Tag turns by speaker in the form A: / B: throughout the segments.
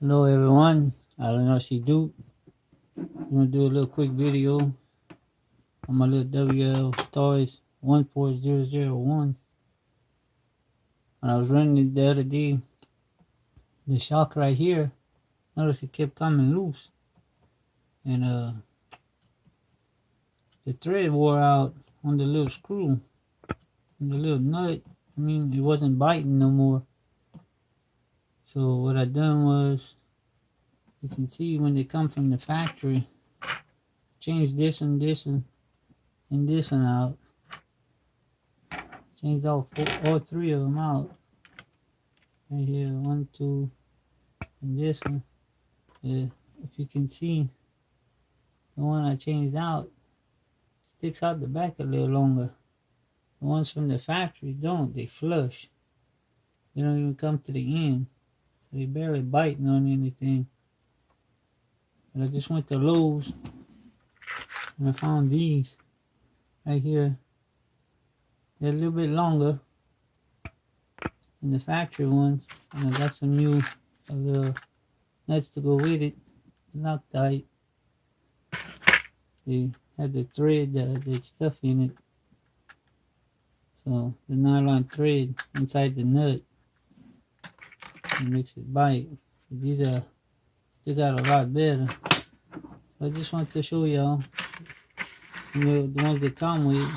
A: Hello everyone, I don't know she do. I'm gonna do a little quick video on my little Wltoys 14001. When I was running it the other day, the shock right here, notice it kept coming loose, and the thread wore out on the little screw, and the little nut. I mean, it wasn't biting no more. So what I done was, you can see when they come from the factory, change this and this one out. Change all three of them out. Right here, 1, 2, and this one. If you can see, the one I changed out sticks out the back a little longer. The ones from the factory don't. They flush. They don't even come to the end. So they barely biting on anything. But I just went to Lowe's and I found these right here. They're a little bit longer than the factory ones. And I got some new little nuts to go with it. Loctite. They had the thread, the stuff in it. So the nylon thread inside the nut, it makes it bite. These are still got a lot better. So I just want to show y'all the ones that come with.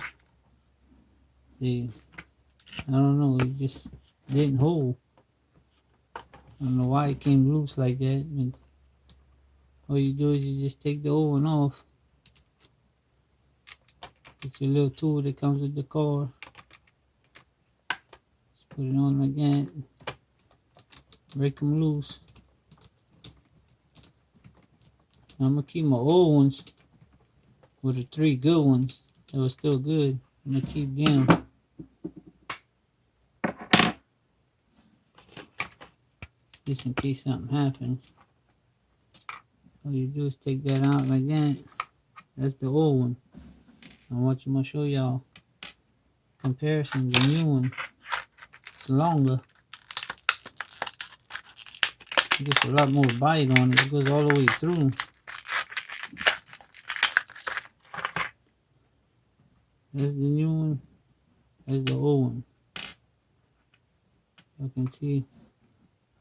A: I don't know, it just didn't hold. I don't know why it came loose like that. And all you do is you just take the old one off. It's your little tool that comes with the car. Just put it on like that. Break them loose. I'm gonna keep my old ones with the 3 good ones that were still good. I'm gonna keep them. Just in case something happens. All you do is take that out like that. That's the old one. I'm gonna show y'all comparison. The new one, it's longer. It gets a lot more bite on it. It goes all the way through. That's the new one. That's the old one. You can see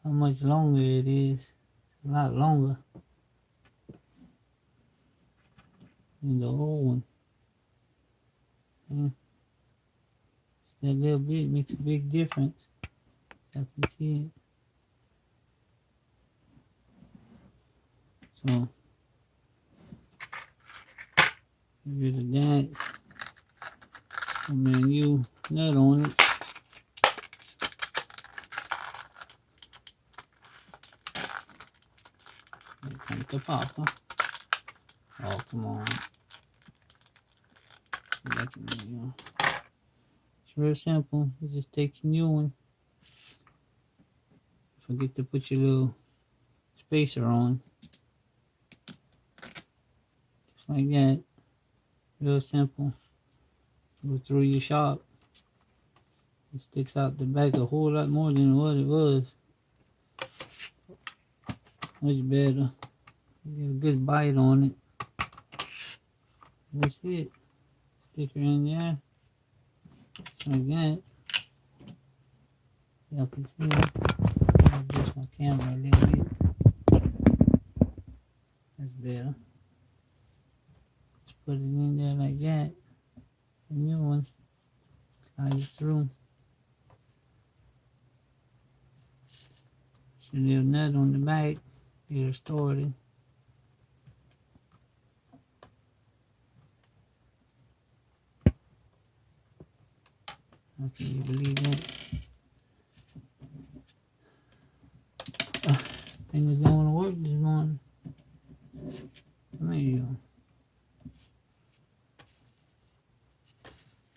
A: how much longer it is. It's a lot longer than the old one. Yeah. It's that little bit makes a big difference. I can see it. So get rid of that. And then new nut on it. Come to Papa. Oh, come on. It's real simple. You just take your new one. Forget to put your little spacer on. Just like that. Real simple. Go through your shock. It sticks out the back a whole lot more than what it was. Much better. Get a good bite on it. That's it. Stick her in there. Just like that. Y'all can see it. I'll adjust my camera a little bit. That's better. Just put it in there like that. The new one. Slide it through. Your little nut on the back. Get her started. How can you believe that? Things don't want to work this morning. Come here, you.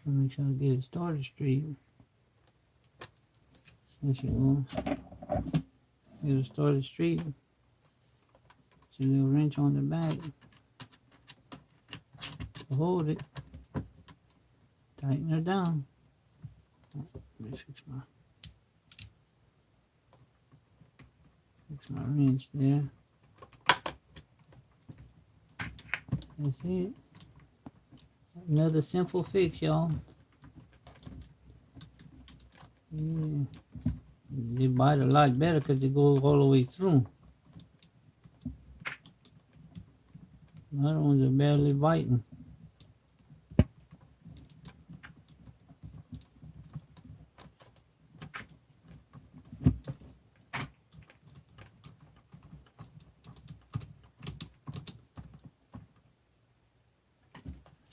A: Let me make sure I get it started straight. There she goes. Get it started straight. Put your little wrench on the back. Hold it. Tighten her down. Let me fix my. Fix my wrench there. That's it. Another simple fix, y'all. Yeah. They bite a lot better because they go all the way through. The other ones are barely biting.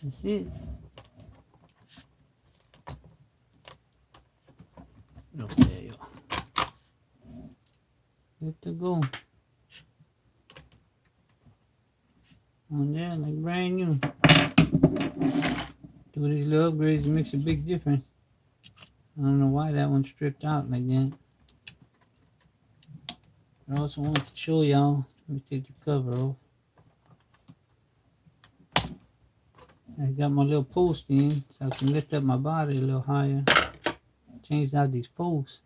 A: That's it. Okay, good to go. On there, like brand new. Do these little upgrades makes a big difference. I don't know why that one stripped out like that. I also want to show y'all. Let me take the cover off. I got my little post in so I can lift up my body a little higher. Changed out these posts.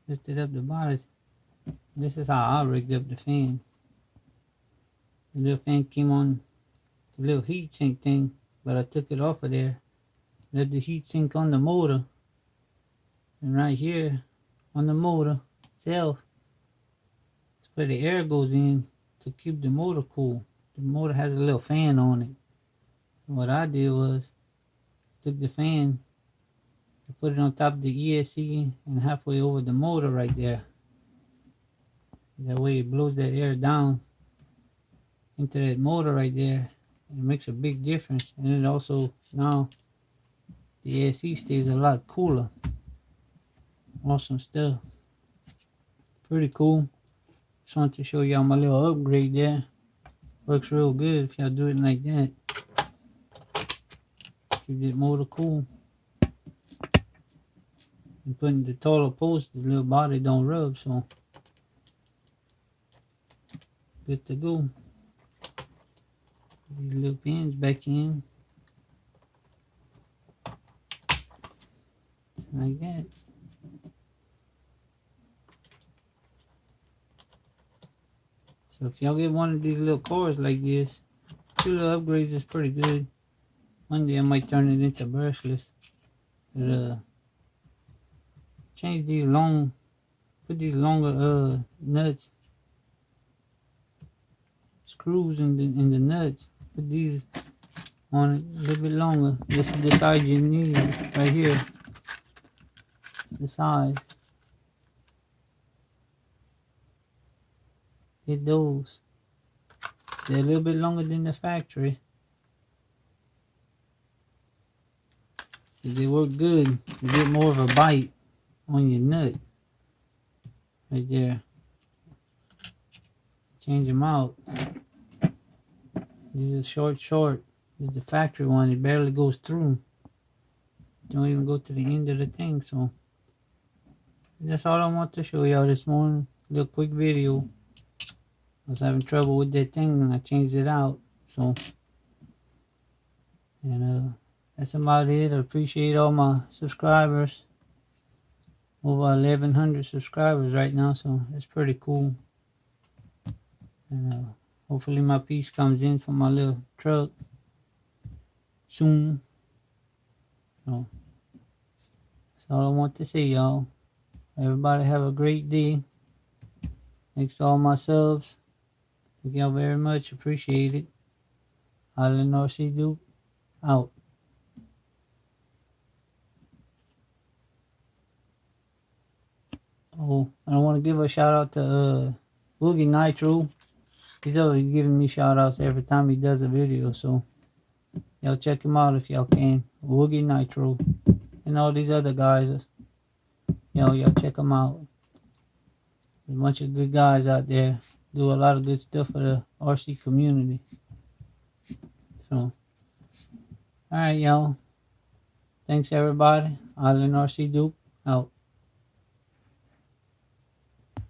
A: Lifted up the bodies. This is how I rigged up the fan. The little fan came on the little heat sink thing, but I took it off of there. Left the heat sink on the motor. And right here on the motor itself, it's where the air goes in to keep the motor cool. The motor has a little fan on it. And what I did was took the fan and put it on top of the ESC and halfway over the motor right there. That way it blows that air down into that motor right there. It makes a big difference. And it also, now the AC stays a lot cooler. Awesome stuff. Pretty cool. Just wanted to show y'all my little upgrade there. Works real good if y'all do it like that. Keep that motor cool. And putting the taller post, the little body don't rub, so good to go. These little pins back in. Like that. So if y'all get one of these little cars like this, 2 little upgrades is pretty good. One day I might turn it into brushless. But, change these put these longer nuts, screws in the nuts. Put these on it a little bit longer. This is the size you need right here. The size. Get those. They're a little bit longer than the factory. They work good. You get more of a bite on your nut. Right there. Change them out. These are short. This is the factory one. It barely goes through. Don't even go to the end of the thing. So that's all I want to show y'all this morning. Little quick video. I was having trouble with that thing and I changed it out. So, and that's about it. I appreciate all my subscribers. Over 1,100 subscribers right now, so it's pretty cool. And hopefully my piece comes in for my little truck soon. So that's all I want to say, y'all. Everybody have a great day. Thanks to all my subs. Thank y'all very much. Appreciate it. Wltoys Duke out. Oh, I want to give a shout out to Boogie Nitro. He's always giving me shout outs every time he does a video, so y'all check him out if y'all can. Woogie Nitro and all these other guys. Y'all check them out. There's a bunch of good guys out there. Do a lot of good stuff for the RC community. So, alright, y'all. Thanks everybody. Wltoys Duke out.